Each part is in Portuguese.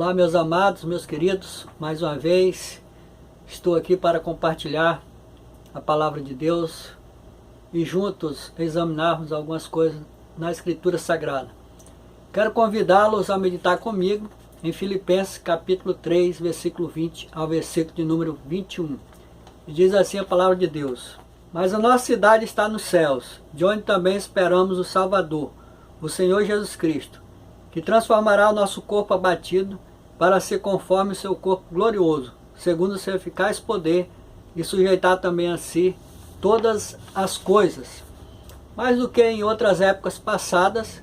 Olá, meus amados, meus queridos, mais uma vez estou aqui para compartilhar a palavra de Deus e juntos examinarmos algumas coisas na Escritura Sagrada. Quero convidá-los a meditar comigo em Filipenses capítulo 3, versículo 20 ao versículo de número 21. E diz assim a palavra de Deus: Mas a nossa cidade está nos céus, de onde também esperamos o Salvador, o Senhor Jesus Cristo, que transformará o nosso corpo abatido para ser conforme o seu corpo glorioso, segundo o seu eficaz poder, e sujeitar também a si todas as coisas. Mais do que em outras épocas passadas,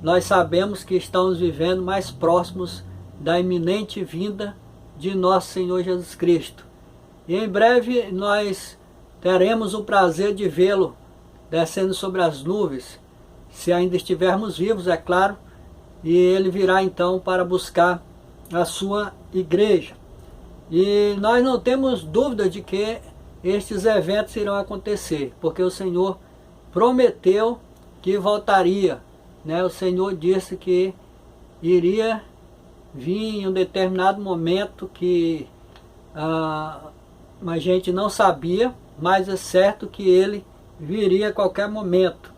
nós sabemos que estamos vivendo mais próximos da iminente vinda de nosso Senhor Jesus Cristo. E em breve nós teremos o prazer de vê-lo descendo sobre as nuvens, se ainda estivermos vivos, é claro, e ele virá então para buscar a sua igreja. E nós não temos dúvida de que estes eventos irão acontecer, porque o Senhor prometeu que voltaria, né? O Senhor disse que iria vir em um determinado momento que a gente não sabia, mas é certo que ele viria a qualquer momento.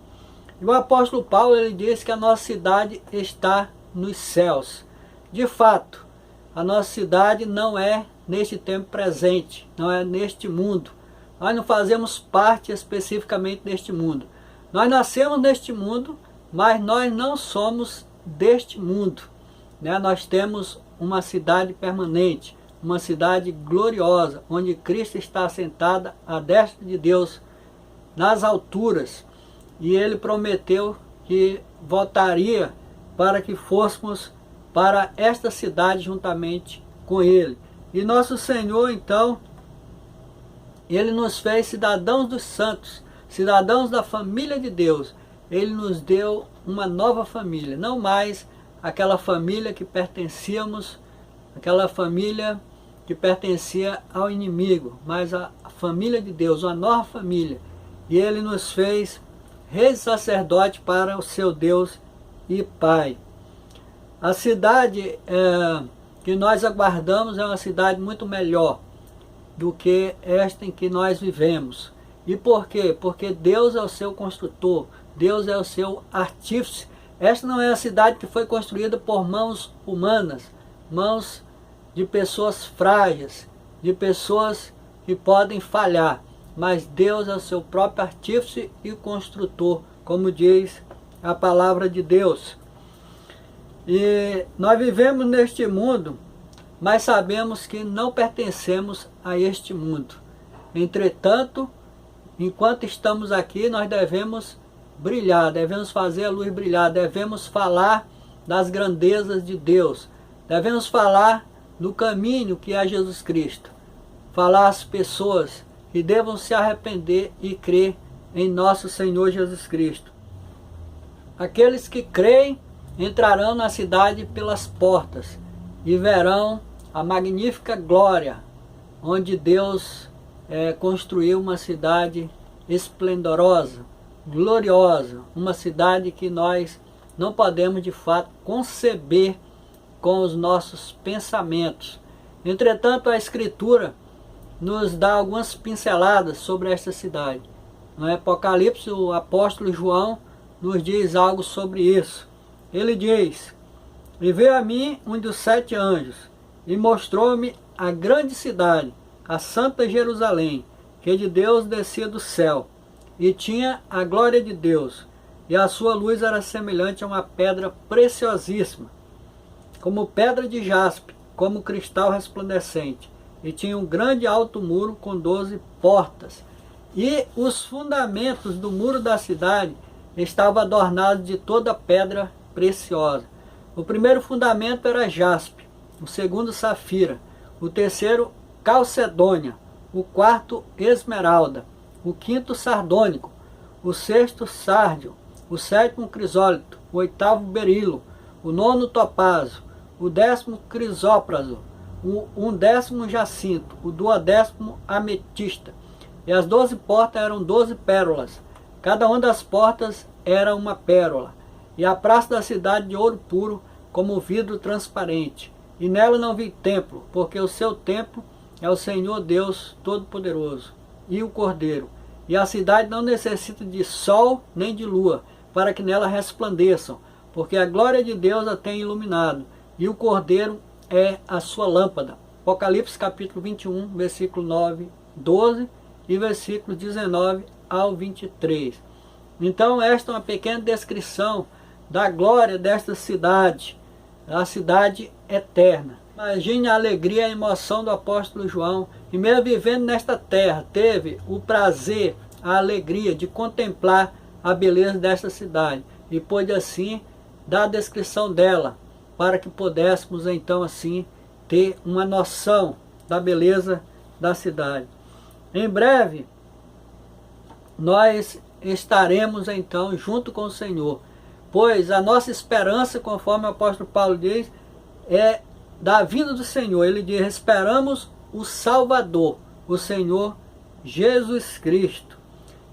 E o apóstolo Paulo, ele diz que a nossa cidade está nos céus. De fato, a nossa cidade não é neste tempo presente, não é neste mundo. Nós não fazemos parte especificamente deste mundo. Nós nascemos neste mundo, mas nós não somos deste mundo, né? Nós temos uma cidade permanente, uma cidade gloriosa, onde Cristo está assentado à destra de Deus nas alturas. E ele prometeu que voltaria para que fôssemos para esta cidade juntamente com ele. E nosso Senhor, então, ele nos fez cidadãos dos santos, cidadãos da família de Deus. Ele nos deu uma nova família, não mais aquela família que pertencíamos, aquela família que pertencia ao inimigo, mas a família de Deus, uma nova família. E ele nos fez reis e sacerdote para o seu Deus e Pai. A cidade que nós aguardamos é uma cidade muito melhor do que esta em que nós vivemos. E por quê? Porque Deus é o seu construtor, Deus é o seu artífice. Esta não é a cidade que foi construída por mãos humanas, mãos de pessoas frágeis, de pessoas que podem falhar. Mas Deus é o seu próprio artífice e construtor, como diz a palavra de Deus. E nós vivemos neste mundo, mas sabemos que não pertencemos a este mundo. Entretanto, enquanto estamos aqui, nós devemos brilhar, devemos fazer a luz brilhar, devemos falar das grandezas de Deus, devemos falar do caminho que é Jesus Cristo, falar às pessoas que devam se arrepender e crer em nosso Senhor Jesus Cristo. Aqueles que creem entrarão na cidade pelas portas e verão a magnífica glória, onde Deus construiu uma cidade esplendorosa, gloriosa, uma cidade que nós não podemos de fato conceber com os nossos pensamentos. Entretanto, a Escritura nos dá algumas pinceladas sobre esta cidade. No Apocalipse, o apóstolo João nos diz algo sobre isso. Ele diz: E veio a mim um dos 7 anjos, e mostrou-me a grande cidade, a santa Jerusalém, que de Deus descia do céu, e tinha a glória de Deus, e a sua luz era semelhante a uma pedra preciosíssima, como pedra de jaspe, como cristal resplandecente. E tinha um grande alto muro com 12 portas. E os fundamentos do muro da cidade estavam adornados de toda pedra preciosa. O primeiro fundamento era jaspe, o segundo safira, o terceiro calcedônia, o quarto esmeralda, o quinto sardônico, o sexto sárdio, o sétimo crisólito, o oitavo berilo, o nono topázio, o 10º crisópraso, o 11º jacinto, o 12º ametista. E as 12 portas eram 12 pérolas. Cada uma das portas era uma pérola. E a praça da cidade de ouro puro, como vidro transparente. e nela não vi templo, porque o seu templo é o Senhor Deus Todo-Poderoso e o Cordeiro. E a cidade não necessita de sol nem de lua, para que nela resplandeçam, porque a glória de Deus a tem iluminado, e o Cordeiro é a sua lâmpada. Apocalipse capítulo 21, versículo 9, 12 e versículo 19 ao 23. Então esta é uma pequena descrição da glória desta cidade, a cidade eterna. Imagine a alegria e a emoção do apóstolo João, que mesmo vivendo nesta terra, teve o prazer, a alegria de contemplar a beleza desta cidade, e pôde assim dar a descrição dela, para que pudéssemos então assim ter uma noção da beleza da cidade. Em breve, nós estaremos então junto com o Senhor, pois a nossa esperança, conforme o apóstolo Paulo diz, é da vinda do Senhor. Ele diz: esperamos o Salvador, o Senhor Jesus Cristo.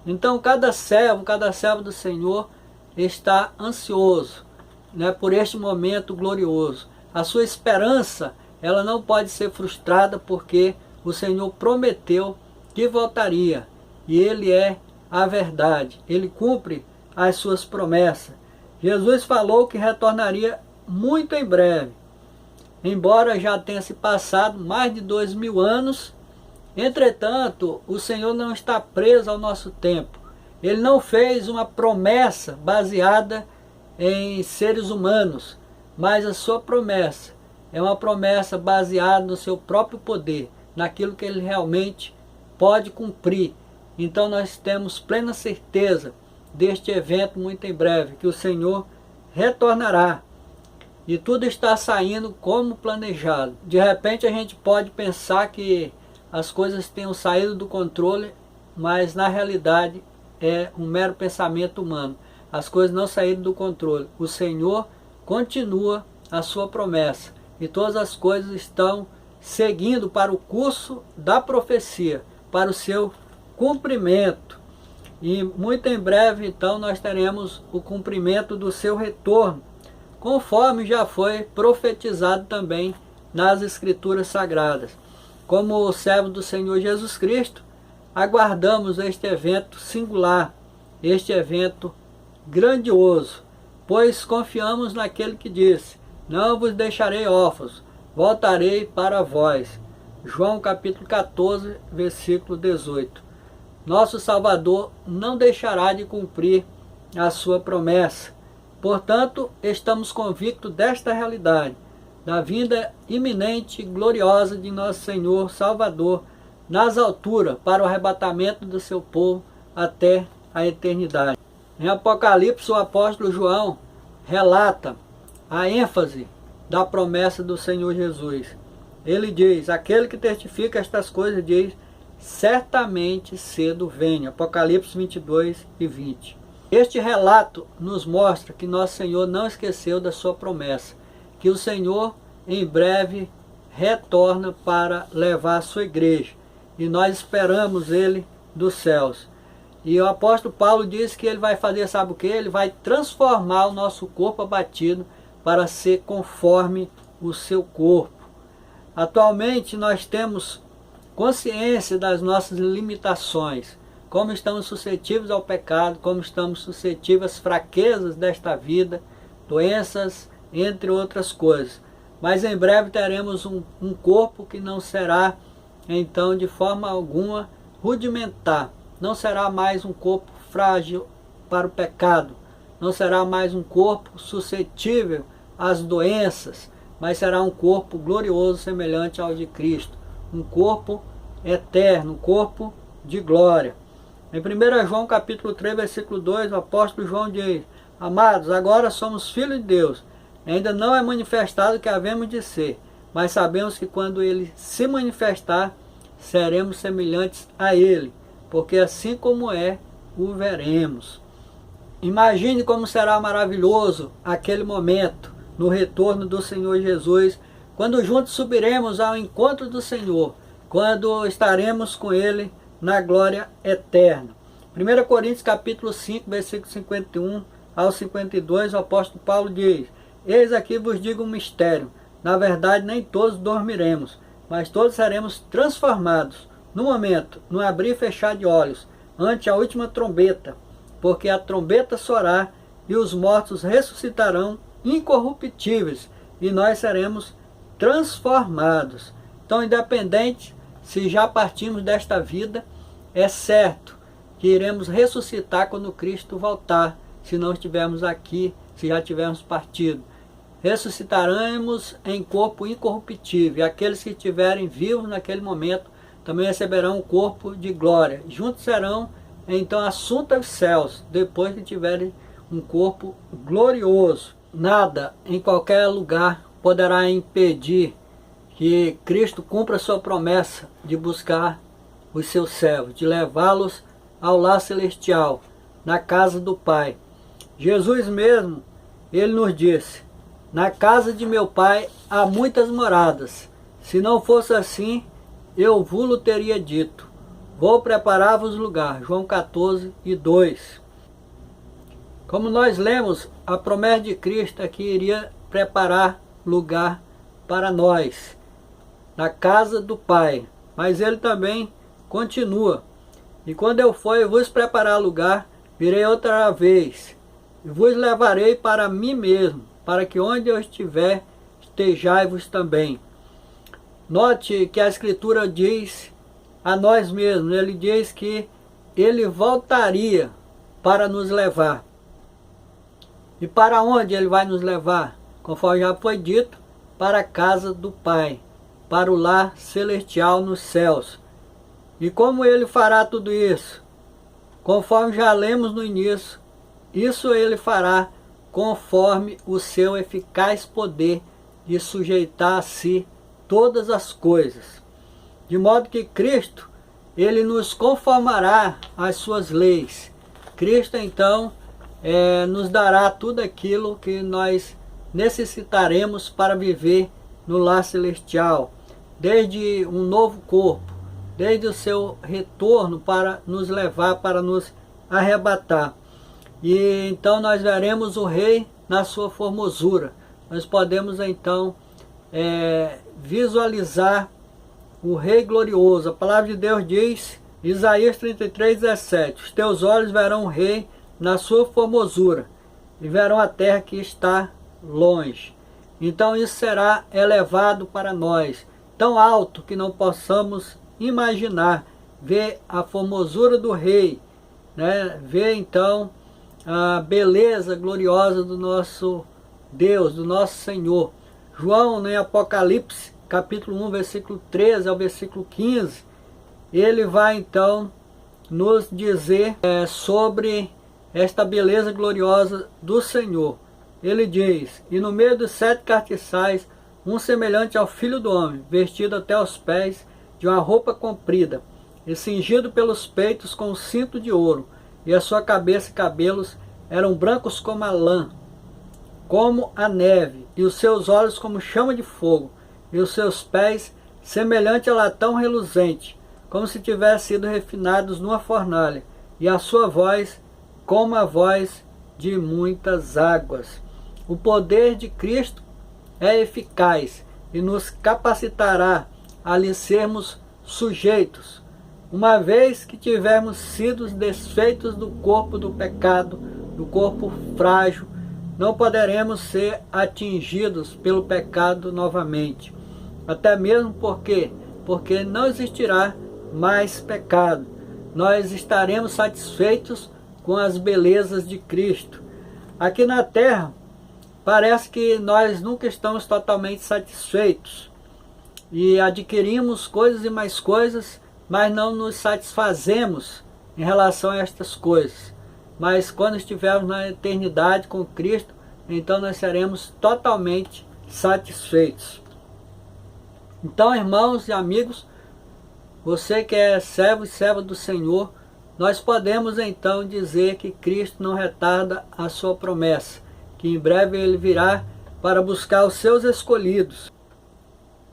Então cada servo do Senhor está ansioso, né, por este momento glorioso. A sua esperança, ela não pode ser frustrada, porque o Senhor prometeu que voltaria, e Ele é a verdade, Ele cumpre as suas promessas. Jesus falou que retornaria muito em breve, embora já tenha se passado mais de 2000 anos. Entretanto, o Senhor não está preso ao nosso tempo. Ele não fez uma promessa baseada em seres humanos, mas a sua promessa é uma promessa baseada no seu próprio poder, naquilo que Ele realmente pode cumprir. Então nós temos plena certeza deste evento muito em breve, que o Senhor retornará. E tudo está saindo como planejado. De repente a gente pode pensar que as coisas tenham saído do controle, mas na realidade é um mero pensamento humano. As coisas não saíram do controle. O Senhor continua a sua promessa, e todas as coisas estão seguindo para o curso da profecia, para o seu cumprimento. E muito em breve então nós teremos o cumprimento do seu retorno, conforme já foi profetizado também nas Escrituras Sagradas. Como servo do Senhor Jesus Cristo, aguardamos este evento singular, este evento grandioso, pois confiamos naquele que disse: não vos deixarei órfãos, voltarei para vós. João capítulo 14, versículo 18. Nosso Salvador não deixará de cumprir a sua promessa. Portanto, estamos convictos desta realidade, da vinda iminente e gloriosa de nosso Senhor Salvador nas alturas, para o arrebatamento do seu povo até a eternidade. Em Apocalipse, o apóstolo João relata a ênfase da promessa do Senhor Jesus. Ele diz: aquele que testifica estas coisas diz: certamente cedo venho. Apocalipse 22 e 20. Este relato nos mostra que nosso Senhor não esqueceu da sua promessa, que o Senhor em breve retorna para levar a sua igreja, e nós esperamos Ele dos céus. E o apóstolo Paulo diz que ele vai fazer, sabe o que? Ele vai transformar o nosso corpo abatido para ser conforme o seu corpo. Atualmente nós temos consciência das nossas limitações, como estamos suscetíveis ao pecado, como estamos suscetíveis às fraquezas desta vida, doenças, entre outras coisas. Mas em breve teremos um corpo que não será, então, de forma alguma rudimentar. Não será mais um corpo frágil para o pecado, não será mais um corpo suscetível às doenças, mas será um corpo glorioso semelhante ao de Cristo, um corpo eterno, um corpo de glória. Em 1 João capítulo 3, versículo 2, o apóstolo João diz: amados, agora somos filhos de Deus, ainda não é manifestado o que havemos de ser, mas sabemos que quando Ele se manifestar, seremos semelhantes a Ele, porque assim como é, o veremos. Imagine como será maravilhoso aquele momento, no retorno do Senhor Jesus, quando juntos subiremos ao encontro do Senhor, quando estaremos com Ele na glória eterna. 1 Coríntios capítulo 5, versículo 51 ao 52, o apóstolo Paulo diz: eis aqui vos digo um mistério, Na verdade, nem todos dormiremos, mas todos seremos transformados, no momento, no abrir e fechar de olhos, ante a última trombeta, porque a trombeta soará e os mortos ressuscitarão incorruptíveis, e nós seremos transformados. Então, independente se já partimos desta vida, é certo que iremos ressuscitar quando Cristo voltar, se não estivermos aqui, se já tivermos partido. Ressuscitaremos em corpo incorruptível, e aqueles que estiverem vivos naquele momento também receberão um corpo de glória. Juntos serão então assuntos aos céus, depois que tiverem um corpo glorioso. Nada em qualquer lugar poderá impedir que Cristo cumpra sua promessa de buscar os seus servos, de levá-los ao lar celestial, na casa do Pai. Jesus mesmo, ele nos disse: na casa de meu Pai há muitas moradas. Se não fosse assim, eu vos teria dito: vou preparar-vos lugar. João 14:2. Como nós lemos, a promessa de Cristo é que iria preparar lugar para nós, na casa do Pai. Mas ele também continua: e quando eu for e vos preparar lugar, virei outra vez, e vos levarei para mim mesmo, para que onde eu estiver, estejai-vos também. Note que a Escritura diz a nós mesmos, ele diz que ele voltaria para nos levar. E para onde ele vai nos levar? Conforme já foi dito, para a casa do Pai, para o lar celestial nos céus. E como ele fará tudo isso? Conforme já lemos no início, isso ele fará conforme o seu eficaz poder de sujeitar a si todas as coisas. De modo que Cristo, ele nos conformará às suas leis. Cristo, então, nos dará tudo aquilo que nós necessitaremos para viver no lar celestial, desde um novo corpo, desde o seu retorno para nos levar, para nos arrebatar. E então nós veremos o Rei na sua formosura. Nós podemos então visualizar o Rei glorioso. A palavra de Deus diz, Isaías 33:17, os teus olhos verão o Rei na sua formosura, e verão a terra que está longe. Então isso será elevado para nós, tão alto que não possamos imaginar, ver a formosura do Rei, né? Ver então a beleza gloriosa do nosso Deus, do nosso Senhor. João, em Apocalipse, capítulo 1, versículo 13 ao versículo 15, ele vai então nos dizer sobre esta beleza gloriosa do Senhor. Ele diz, e no meio dos 7 castiçais, um semelhante ao Filho do Homem, vestido até os pés de uma roupa comprida, e cingido pelos peitos com um cinto de ouro, e a sua cabeça e cabelos eram brancos como a lã, como a neve, e os seus olhos como chama de fogo, e os seus pés semelhante a latão reluzente, como se tivessem sido refinados numa fornalha, e a sua voz como a voz de muitas águas. O poder de Cristo é eficaz e nos capacitará a lhe sermos sujeitos, uma vez que tivermos sido desfeitos do corpo do pecado, do corpo frágil, não poderemos ser atingidos pelo pecado novamente. Até mesmo porque não existirá mais pecado. Nós estaremos satisfeitos com as belezas de Cristo. Aqui na terra, parece que nós nunca estamos totalmente satisfeitos. E adquirimos coisas e mais coisas, mas não nos satisfazemos em relação a estas coisas. Mas quando estivermos na eternidade com Cristo, então nós seremos totalmente satisfeitos. Então, irmãos e amigos, você que é servo e serva do Senhor, nós podemos então dizer que Cristo não retarda a sua promessa, que em breve ele virá para buscar os seus escolhidos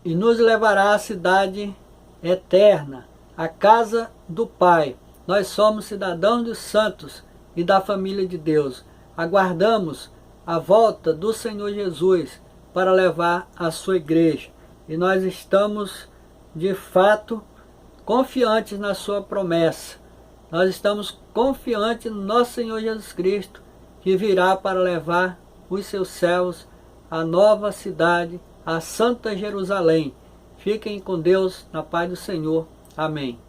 e nos levará à cidade eterna, a casa do Pai. Nós somos cidadãos dos santos e da família de Deus. Aguardamos a volta do Senhor Jesus para levar a sua igreja. E nós estamos, de fato, confiantes na sua promessa. Nós estamos confiantes no nosso Senhor Jesus Cristo, que virá para levar os seus servos à nova cidade, a Santa Jerusalém. Fiquem com Deus, na paz do Senhor. Amém.